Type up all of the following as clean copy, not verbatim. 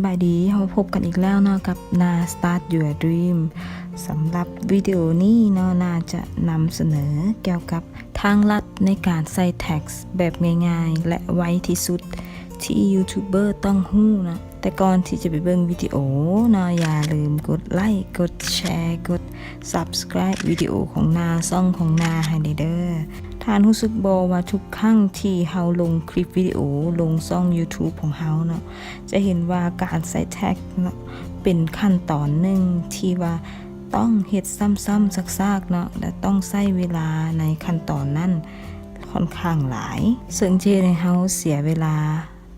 บายดีเราพบกันอีกแล้วเนาะกับนา Start Your Dream สำหรับวิดีโอนี้เนาะนาจะนำเสนอเกี่ยวกับทางลัดในการใส่แท็กซ์แบบง่ายๆและไวที่สุดที่ยูทูบเบอร์ต้องฮู้นะแต่ก่อนที่จะไปเบิ่งวิดีโอเนาะอย่าลืมกดไลค์กดแชร์กด Subscribe วิดีโอของนาช่องของนาให้เด้อท่านรู้สึกบ่ว่าทุกครั้งที่เฮาลงคลิปวิดีโอลงช่อง YouTube ของเฮาเนาะจะเห็นว่าการใส่แท็กเนาะเป็นขั้นตอนหนึ่งที่ว่าต้องเฮ็ดซ้ำๆซากๆเนาะและต้องใช้เวลาในขั้นตอนนั้นค่อนข้างหลายซึ่งเจให้เฮาเสียเวลา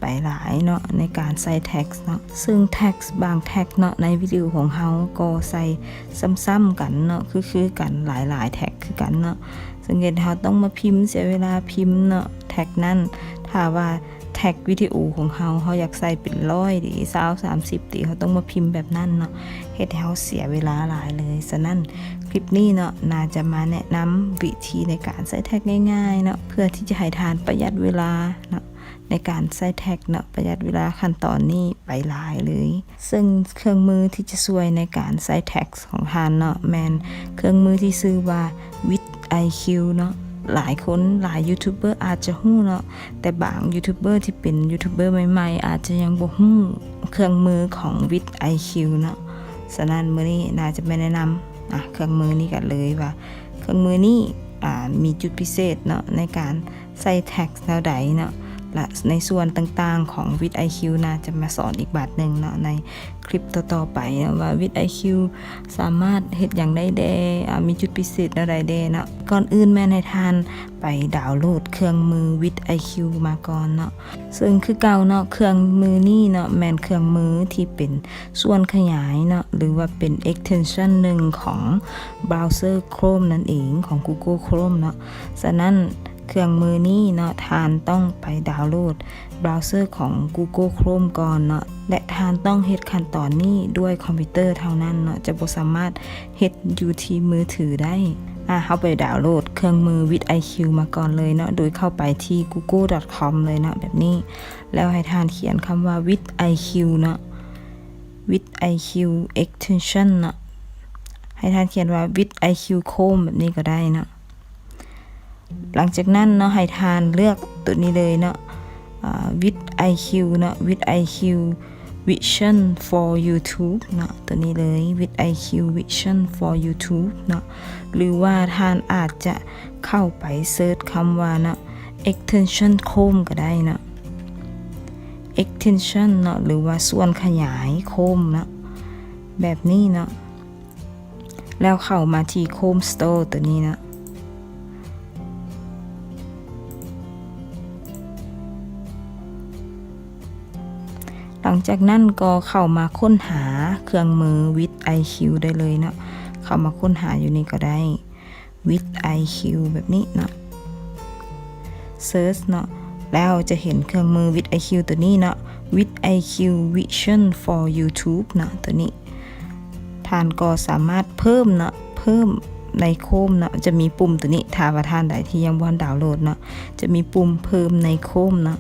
ไปหลายเนาะในการใส่แท็กเนาะซึ่งแท็กบางแท็กเนาะในวิดีโอของเฮาก็ใส่ซ้ำๆกันเนาะคือกันหลายๆแท็กคือกันเนาะซึ่งเฮาต้องมาพิมพ์เสียเวลาพิมพ์เนาะแท็กนั้นถ้าว่าแท็กวิดีโอของเฮาอยากใส่เป็น100ดิ20 30ดิเฮาต้องมาพิมพ์แบบนั้นเนาะเฮ็ดให้เฮาเสียเวลาหลายเลยฉะนั้นคลิปนี้เนาะน่าจะมาแนะนำวิธีในการใส่แท็กง่ายๆเนาะเพื่อที่จะให้ทานประหยัดเวลาเนาะในการใส่แท็กเนาะประหยัดเวลาขั้นตอนนี้ไปหลายเลยซึ่งเครื่องมือที่จะช่วยในการใส่แท็กของทานเนาะแมนเครื่องมือที่ชื่อว่า vidIQ เนาะหลายคนหลายยูทูบเบอร์อาจจะฮู้เนาะแต่บางยูทูบเบอร์ที่เป็นยูทูบเบอร์ใหม่ๆอาจจะยังบ่ฮู้เครื่องมือของ vidIQ เนาะฉะนั้นมื้อนี้น่าจะไม่แนะนำเครื่องมือนี้กันเลยว่าเครื่องมือนี้มีจุดพิเศษเนาะในการใส่แท็กแนวใดเนาะและในส่วนต่างๆของ vidIQ น่าจะมาสอนอีกบาทหนึ่งเนาะในคลิปต่อๆไปนะว่า vidIQ สามารถเฮ็ดอย่างใดแดมีจุดพิเศษอะไรแดเนาะก่อนอื่นแม่ให้ทานไปดาวน์โหลดเครื่องมือ vidIQ มาก่อนเนาะซึ่งคือเก่าเนาะเครื่องมือนี้เนาะแม่นเครื่องมือที่เป็นส่วนขยายเนาะหรือว่าเป็น extension หนึ่งของเบราว์เซอร์ Chrome นั่นเองของ Google Chrome เนาะฉะนั้นเครื่องมือนี้เนาะทานต้องไปดาวน์โหลดเบราว์เซอร์ของ Google Chrome ก่อนเนาะและทานต้องเฮ็ดขั้นตอนนี้ด้วยคอมพิวเตอร์เท่านั้นเนาะจะบ่สามารถเฮ็ดอยู่ที่มือถือได้เข้าไปดาวน์โหลดเครื่องมือ vidIQ มาก่อนเลยเนาะโดยเข้าไปที่ google.com เลยเนาะแบบนี้แล้วให้ทานเขียนคำว่า vidIQ เนาะ vidIQ extension เนาะให้ทานเขียนว่า vidIQ Chrome แบบนี้ก็ได้เนาะหลังจากนั้นเนาะให้ทานเลือกตัวนี้เลยเนาะvidIQเนาะ vidIQ Vision for YouTube เนาะตัวนี้เลย vidIQ Vision for YouTube เนาะหรือว่าท่านอาจจะเข้าไปเซิร์ชคำว่าเนาะ extension Chrome ก็ได้เนาะ extension เนาะหรือว่าส่วนขยาย Chrome เนาะแบบนี้เนาะแล้วเข้ามาที่ Chrome Store ตัวนี้เนาะหลังจากนั้นก็เข้ามาค้นหาเครื่องมือ vidIQ ได้เลยเนาะเข้ามาค้นหาอยู่นี่ก็ได้ vidIQ แบบนี้เนาะ search เนาะแล้วจะเห็นเครื่องมือ vidIQ ตัวนี้เนาะ vidIQ Vision for YouTube เนาะตัวนี้ท่านก็สามารถเพิ่มเนาะเพิ่มในโคมเนาะจะมีปุ่มตัวนี้ถ้าว่าท่านใดที่ยังบ่ดาวน์โหลดเนาะจะมีปุ่มเพิ่มในโคมเนาะ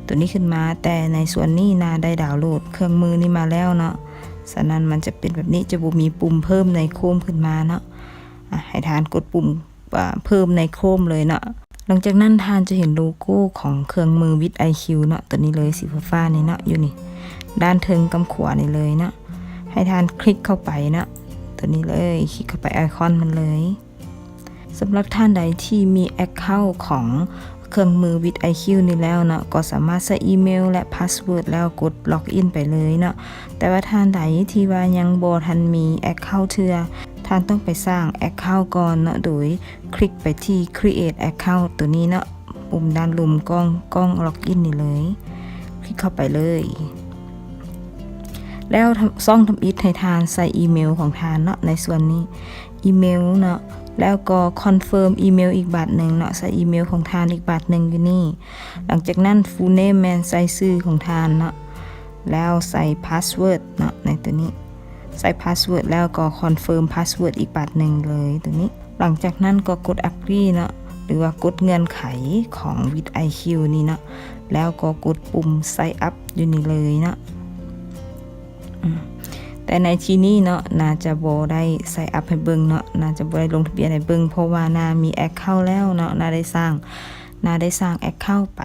ตัวนี้ขึ้นมาแต่ในส่วนนี้นาได้ดาวน์โหลดเครื่องมือนี้มาแล้วเนาะฉะนั้นมันจะเป็นแบบนี้จะบ่มีปุ่มเพิ่มในโคมขึ้นมาเนาะให้ทานกดปุ่มเพิ่มในโคมเลยเนาะหลังจากนั้นทานจะเห็นโลโก้ของเครื่องมือ vidIQ เนาะตัวนี้เลยสีฟ้าๆนี่เนาะอยู่นี่ด้านเทิงกำขวานี่เลยเนาะให้ทานคลิกเข้าไปเนาะตัวนี้เลยคลิกเข้าไปไอคอนมันเลยสำหรับท่านใดที่มี account ของเครื่องมือ vidIQ นี่แล้วเนาะก็สามารถใส่อีเมลและพาสเวิร์ดแล้วกดล็อกอินไปเลยเนาะแต่ว่าท่านใดที่ว่ายังบ่ทันมี account เทื่อท่านต้องไปสร้าง account ก่อนเนาะโดยคลิกไปที่ create account ตัวนี้เนาะปุ่มด้านลุ่มกล้องล็อกอินนี่เลยคลิกเข้าไปเลยแล้วซ่องทำอิฐให้ทานใส่อีเมลของทานเนาะในส่วนนี้อีเมลเนาะแล้วก็คอนเฟิร์มอีเมลอีกบาทหนึ่งเนาะใส่อีเมลของทานอีกบาทหนึ่งอยู่นี่หลังจากนั้นฟูลเนมแมนใส่ชื่อของทานเนาะแล้วใส่พาสเวิร์ดเนาะในตัวนี้ใส่พาสเวิร์ดแล้วก็คอนเฟิร์มพาสเวิร์ดอีกบาทหนึ่งเลยตัวนี้หลังจากนั้นก็กด agree เนาะหรือว่ากดเงื่อนไขของ vidIQ นี่เนาะแล้วก็กดปุ่ม sign up อยู่นี่เลยเนาะ แต่ในที่นี้เนาะน่าจะบ่ได้ใส่อัพให้เบิ่งเนาะน่าจะบ่ได้ลงทะเบียนให้เบิ่งเพราะว่าน่ามีแอคเคาท์แล้วเนาะน่าได้สร้างแอคเคาท์ไป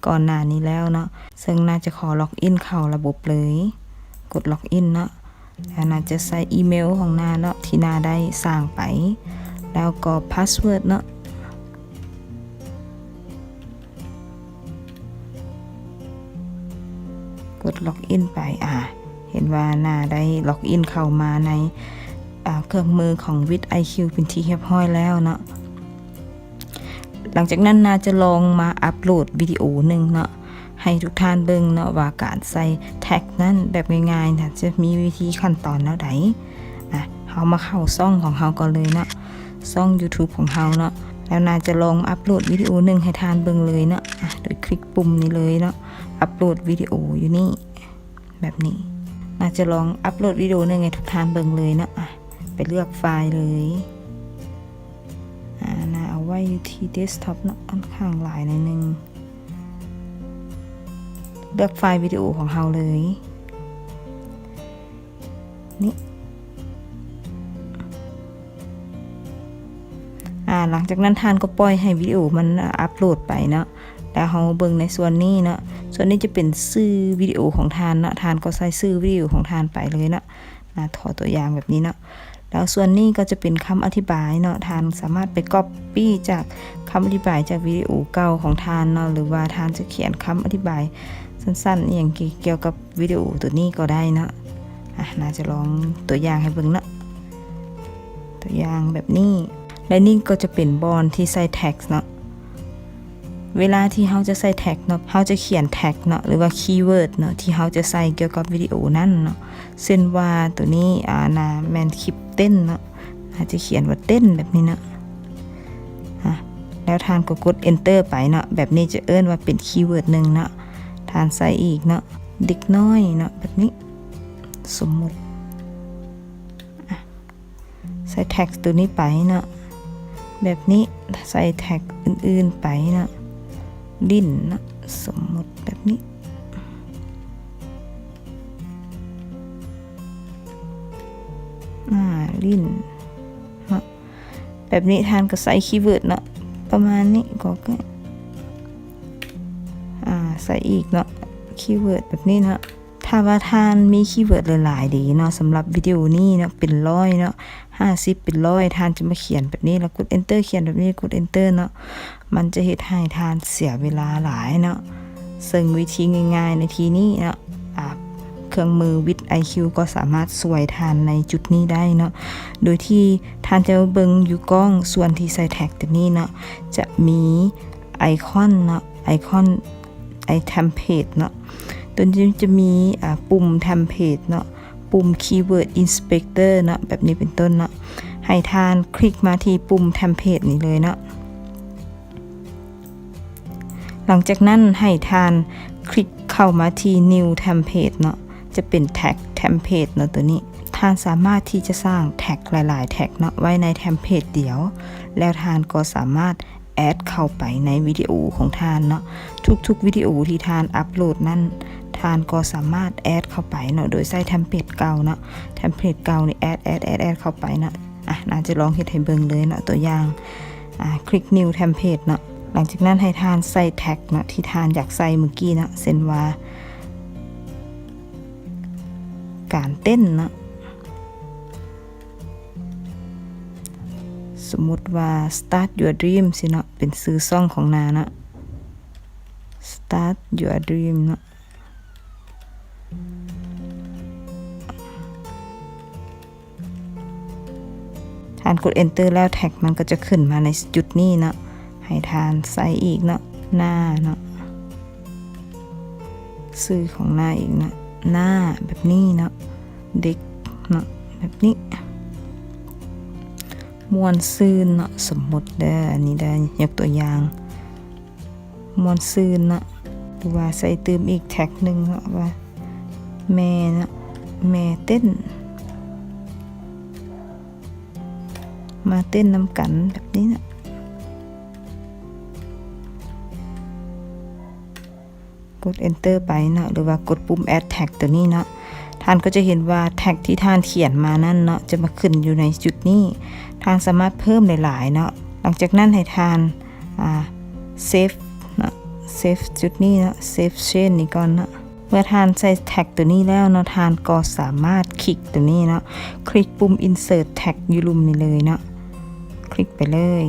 ก่อนหน้านี้แล้วเนาะซึ่งน่าจะขอล็อกอินเข้าระบบเลยกดล็อกอินเนาะแล้วน่าจะใส่อีเมลของน่าเนาะที่น่าได้สร้างไปแล้วก็พาสเวิร์ดเนาะกดล็อกอินไปเห็นว่าน่าได้ล็อกอินเข้ามาในเครื่องมือของ vidIQ เป็นที่เรียบร้อยแล้วเนาะหลังจากนั้นน่าจะลองมาอัปโหลดวิดีโอหนึ่งเนาะให้ทุกท่านเบิ่งเนาะว่าการใส่แท็กนั้นแบบง่ายๆนะจะมีวิธีขั้นตอนแล้วใดเฮามาเข้าช่องของเฮาก่อนเลยเนาะช่อง YouTube ของเฮาเนาะแล้วน่าจะลองอัปโหลดวิดีโอหนึ่งให้ท่านเบิ่งเลยเนาะโดยคลิกปุ่มนี้เลยเนาะอัปโหลดวิดีโออยู่นี่แบบนี้น่าจะลองอัปโหลดวิดีโอหนึ่งให้ทุกท่านเบิ่งเลยเนาะไปเลือกไฟล์เลยน่าเอาไว้อยู่ที่เดสก์ท็อปเนาะค่อนข้างหลายหน่อยนึงเลือกไฟล์วิดีโอของเราเลยนี่หลังจากนั้นท่านก็ปล่อยให้วิดีโอมันอัปโหลดไปเนาะแล้วเราเบิ่งในส่วนนี้เนาะส่วนนี้จะเป็นชื่อวิดีโอของท่านเนาะท่านก็ใส่ชื่อวิดีโอของท่านไปเลยเนาะถอตัวอย่างแบบนี้เนาะแล้วส่วนนี้ก็จะเป็นคำอธิบายเนาะท่านสามารถไปก๊อปปี้จากคำอธิบายจากวิดีโอเก่าของท่านเนาะหรือว่าท่านจะเขียนคำอธิบายสั้นๆอย่างเกี่ยวกับวิดีโอตัวนี้ก็ได้เนาะน่าจะลองตัวอย่างให้เบิ่งเนาะตัวอย่างแบบนี้และนี่ก็จะเป็นบอนที่ใส่แท็กเนาะเวลาที่เราจะใส่แท็กเนาะเราจะเขียนแท็กเนาะหรือว่าคีย์เวิร์ดเนาะที่เราจะใส่เกี่ยวกับวิดีโอนั้นเนาะเช่นว่าตัวนี้น่าแมนคลิปเต้นเนาะอาจจะเขียนว่าเต้นแบบนี้เนาะแล้วท่านก็กด enter ไปเนาะแบบนี้จะเอิ้นว่าเป็นคีย์เวิร์ดหนึ่งเนาะท่านใส่อีกเนาะเด็กน้อยเนาะแบบนี้สมมุติใส่แท็กตัวนี้ไปเนาะแบบนี้ใส่แท็กอื่นๆไปเนาะลิ้นนะสมมติแบบนี้ลิ้นนะแบบนี้ท่านก็ใส่คีย์เวิร์ดเนาะประมาณนี้ก็ใส่อีกเนาะคีย์เวิร์ดแบบนี้นะถ้าว่าท่านมีคีย์เวิร์ดหลายๆดีเนาะสำหรับวิดีโอนี้เนาะเป็นร้อยเนาะ50เป็นร้อยท่านจะมาเขียนแบบนี้แล้วกด enter เขียนแบบนี้กด enter เนาะมันจะเฮ็ดให้ท่านเสียเวลาหลายเนาะซึ่งวิธีง่ายๆในทีนี้เนาะเครื่องมือ vidIQ ก็สามารถช่วยท่านในจุดนี้ได้เนาะโดยที่ท่านจะเบิ่งอยู่กล้องส่วนที่ใส่แท็กตัวนี้เนาะจะมีไอคอนเนาะไอเทมเพลตเนาะตัวนี้จะมีปุ่มเทมเพลตเนาะปุ่ม Keyword Inspector เนาะแบบนี้เป็นต้นเนาะให้ท่านคลิกมาที่ปุ่มเทมเพลตนี้เลยเนาะหลังจากนั้นให้ท่านคลิกเข้ามาที่ New Template เนาะจะเป็น Tag Template เนาะตัวนี้ท่านสามารถที่จะสร้างแท็กหลายๆแท็กเนาะไว้ในเทมเพลตเดียวแล้วท่านก็สามารถแอดเข้าไปในวิดีโอของท่านเนาะทุกๆวิดีโอที่ท่านอัปโหลดนั้นท่านก็สามารถแอดเข้าไปเนาะโดยใช้เทมเพลตเก่าเนาะเทมเพลตเก่านี่แอดเข้าไปเนาะน่าจะลองเฮ็ดให้เบิ่งเลยเนาะตัวอย่างคลิก New Template เนาะหลังจากนั้นให้ท่านใส่แท็กเนาะที่ท่านอยากใส่เมื่อกี้เนาะเช่นว่าการเต้นเนาะสมมุติว่า start your dream สิเนาะเป็นชื่อช่องของนาเนาะ start your dream เนาะท่านกด enter แล้วแท็กมันก็จะขึ้นมาในจุดนี้เนาะให้ท่านใส่อีกเนาะหน้าเนาะชื่อของหน้าอีกเนาะหน้าแบบนี้เนาะเด็กเนาะแบบนี้มวนซื่นเนาะสมมติได้อันนี้ได้ยกตัวอย่างมวนซื่นเนาะหรือว่าใส่เติมอีกแท็กหนึ่งเนาะว่าแม่เนาะแม่เต้นมาเต้นน้ำกันแบบนี้เนาะกด enter ไปเนาะหรือว่ากดปุ่ม add tag ตัวนี้เนาะ ท่านก็จะเห็นว่าแท็กที่ท่านเขียนมานั่นเนาะจะมาขึ้นอยู่ในจุดนี้ท่านสามารถเพิ่มหลายๆเนาะหลังจากนั้นให้ท่านเซฟเนาะเซฟจุดนี้เนาะเซฟเชนนี่ก่อนเนาะเมื่อท่านใส่แท็กตัวนี้แล้วเนาะท่านก็สามารถคลิกตัวนี้เนาะคลิกปุ่ม insert tag อยู่ลุ่มนี้เลยเนาะคลิกไปเลย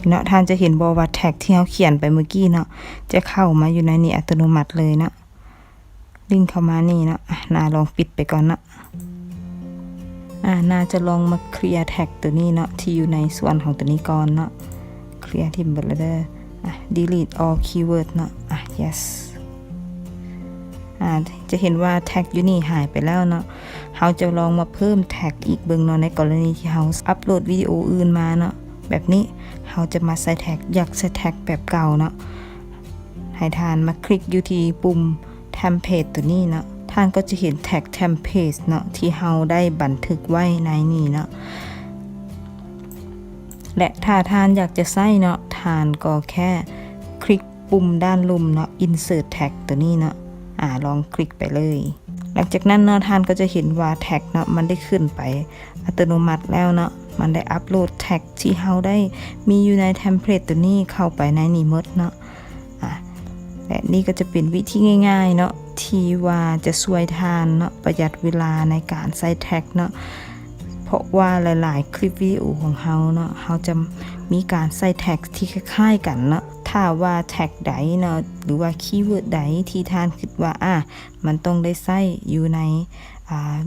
เนาะท่านจะเห็นบอกว่าแท็กที่เขาเขียนไปเมื่อกี้เนาะจะเข้ามาอยู่ในนี้อัตโนมัติเลยเนาะลิงก์เข้ามานี่เนาะน่าลองปิดไปก่อนเนาะน่าจะลองมาเคลียร์แท็กตัวนี้เนาะที่อยู่ในส่วนของตัวนี้ก่อนเนาะเคลียร์ทิ้งหมดเลยเด้อdelete all keyword เนาะyes จะเห็นว่าแท็กอยู่นี่หายไปแล้วเนาะเราจะลองมาเพิ่มแท็กอีกเบิ่งเนาะในกรณีที่เราอัปโหลดวิดีโออื่นมาเนาะแบบนี้เราจะมาใส่แท็กอยากใส่แท็กแบบเก่าเนาะให้ท่านมาคลิกอยู่ที่ปุ่ม template ตัวนี้เนาะท่านก็จะเห็นแท็ก template เนาะที่เราได้บันทึกไว้ในนี้เนาะและถ้าท่านอยากจะใส่เนาะท่านก็แค่คลิกปุ่มด้านลุ่มเนาะ insert tag ตัวนี้เนาะลองคลิกไปเลยหลังจากนั้นเนาะท่านก็จะเห็นว่าแท็กเนาะมันได้ขึ้นไปอัตโนมัติแล้วเนาะมันได้อัปโหลดแท็กที่เราได้มีอยู่ในเทมเพลตตัวนี้เข้าไปในนี้หมดเนาะและนี่ก็จะเป็นวิธีง่ายๆเนาะที่ว่าจะช่วยท่านเนาะประหยัดเวลาในการใส่แท็กเนาะเพราะว่าหลายๆคลิปวิดีโอของเราเนาะเราจะมีการใส่แท็กที่คล้ายๆกันเนาะถ้าว่าแท็กใดเนาะหรือว่าคีย์เวิร์ดใดที่ท่านคิดว่ามันต้องได้ใส่อยู่ใน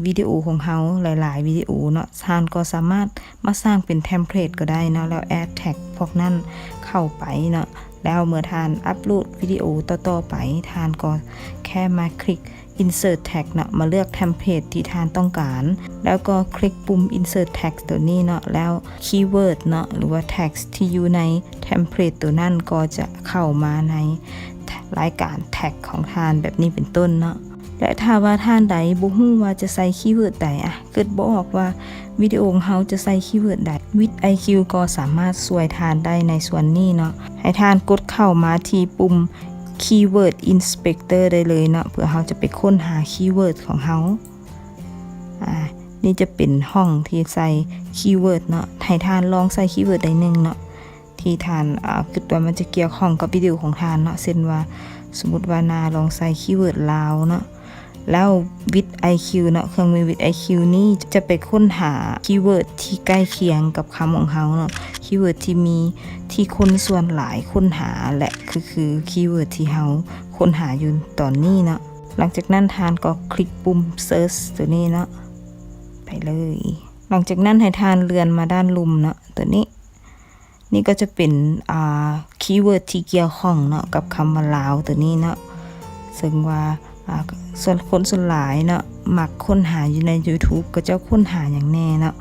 วิดีโอของเราหลายๆวิดีโอเนาะท่านก็สามารถมาสร้างเป็นเทมเพลตก็ได้เนาะแล้วแอดแท็กพวกนั้นเข้าไปเนาะแล้วเมื่อท่านอัปโหลดวิดีโอต่อๆไปท่านก็แค่มาคลิก insert tag เนาะมาเลือกเทมเพลตที่ท่านต้องการแล้วก็คลิกปุ่ม insert tag ตัวนี้เนาะแล้วคีย์เวิร์ดเนาะหรือว่า tag ที่อยู่ในเทมเพลตตัวนั้นก็จะเข้ามาในรายการ tag ของท่านแบบนี้เป็นต้นเนาะและถ้าว่าท่านใดบ่ฮู้ว่าจะใส่คีย์เวิร์ดใดเกิดบ่ออกว่าวิดีโอของเราจะใส่คีย์เวิร์ดใด vidIQ ก็สามารถช่วยท่านได้ในส่วนนี้เนาะให้ท่านกดเข้ามาที่ปุ่ม keyword inspector ได้เลยเนาะเพื่อเราจะไปค้นหาคีย์เวิร์ดของเรานี่จะเป็นห้องที่ใส่คีย์เวิร์ดเนาะให้ท่านลองใส่คีย์เวิร์ดใดหนึ่งเนาะที่ท่านคิดว่ามันจะเกี่ยวข้องกับวิดีโอของท่านเนาะเช่นว่าสมมุติว่านาลองใส่คีย์เวิร์ดลาวเนาะแล้ว vidIQ เนาะเครื่องมือ vidIQ นี่จะไปค้นหาคีย์เวิร์ดที่ใกล้เคียงกับคำของเขาเนาะคีย์เวิร์ดที่มีที่คนส่วนหลายค้นหาและคือคีย์เวิร์ดที่เขาค้นหาอยู่ตอนนี้เนาะหลังจากนั้นท่านก็คลิกปุ่ม search ตัวนี้เนาะไปเลยหลังจากนั้นให้ท่านเลื่อนมาด้านลุ่มเนาะตัวนี้นี่ก็จะเป็นคีย์เวิร์ดที่เกี่ยวข้องเนาะกับคำว่าลาวตัวนี้เนาะซึ่งว่าส่วนคนส่วนหลายเนาะมักค้นหาอยู่ใน YouTube ก็จะค้นหาอย่างแน่เนาะ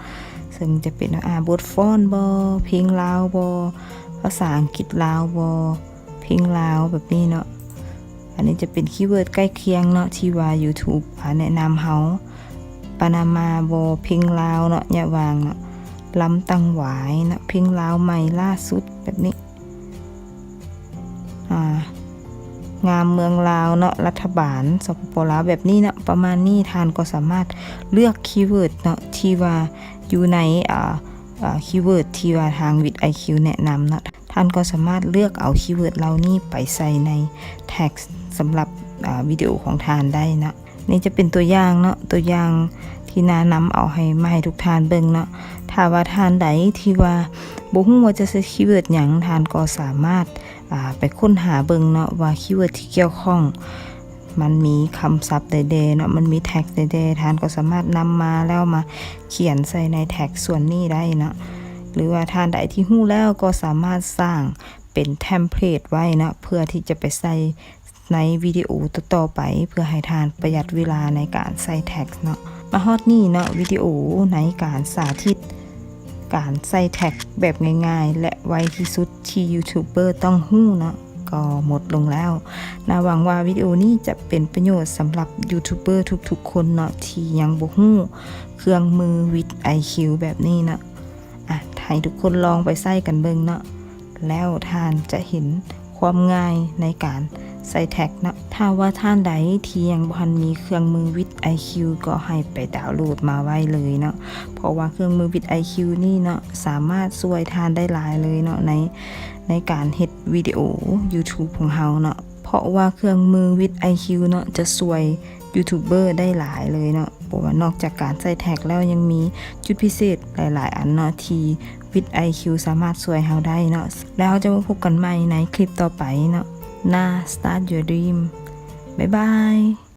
ซึ่งจะเป็นบทฟ้อนบ่เพลงลาวบ่ภาษาอังกฤษลาวบ่เพลงลาวแบบนี้เนาะอันนี้จะเป็นคีย์เวิร์ดใกล้เคียงเนาะที่ว่า YouTube แนะนำเฮาปานามาบ่เพลงลาวเนาะอย่าวางเนาะลำตังหวายนะเพลงลาวใหม่ล่าสุดแบบนี้งามเมืองลาวเนาะรัฐบาลสปปลาวแบบนี้เนาะประมาณนี้ท่านก็สามารถเลือกคีย์เวิร์ดเนาะที่ว่าอยู่ในคีย์เวิร์ดที่ว่าทาง vidIQ แนะนำเนาะท่านก็สามารถเลือกเอาคีย์เวิร์ดเหล่านี้ไปใส่ในแท็กสำหรับวิดีโอของท่านได้นะนี่จะเป็นตัวอย่างเนาะตัวอย่างที่นานำเอามาให้ทุกท่านเบิ่งเนาะถ้าว่าท่านใดที่ว่าบ่ฮู้ว่าจะใช้คีย์เวิร์ดหยังท่านก็สามารถไปค้นหาเบิ่งเนาะว่าคีย์เวิร์ดที่เกี่ยวข้องมันมีคำศัพท์ใดๆเนาะมันมีแท็กใดๆท่านก็สามารถนำมาแล้วมาเขียนใส่ในแท็กส่วนนี้ได้เนาะหรือว่าท่านใดที่ฮู้แล้วก็สามารถสร้างเป็นเทมเพลตไว้เนาะเพื่อที่จะไปใส่ในวิดีโอต่อๆไปเพื่อให้ท่านประหยัดเวลาในการใส่แท็กเนาะมาฮอดนี่เนาะวิดีโอในการสาธิตการใส่แท็กแบบง่ายๆและไวที่สุดที่ยูทูบเบอร์ต้องฮู้เนาะก็หมดลงแล้วนะหวังว่าวิดีโอนี้จะเป็นประโยชน์สำหรับยูทูบเบอร์ทุกๆคนเนาะที่ยังบ่ฮู้เครื่องมือ vidIQ แบบนี้เนาะให้ทุกคนลองไปใส่กันเบิ่งเนาะแล้วท่านจะเห็นความง่ายในการ ใส่แท็กเนาะถ้าว่าท่านใดที่ยังบ่ทันมีเครื่องมือวิด IQ ก็ให้ไปดาวน์โหลดมาไว้เลยเนาะเพราะว่าเครื่องมือวิด IQ นี่เนาะสามารถช่วยท่านได้หลายเลยเนาะในการเฮ็ดวิดีโอ YouTube ของเฮาเนาะเพราะว่าเครื่องมือวิด IQ เนาะจะช่วยยูทูบเบอร์ได้หลายเลยเนาะเพราะว่านอกจากการใส่แท็กแล้วยังมีจุดพิเศษหลายๆอันเนาะที่วิด IQ สามารถช่วยเฮาได้เนาะแล้วเราจะมาพบกันใหม่ในคลิปต่อไปเนาะนา Start Your Dream บ๊ายบาย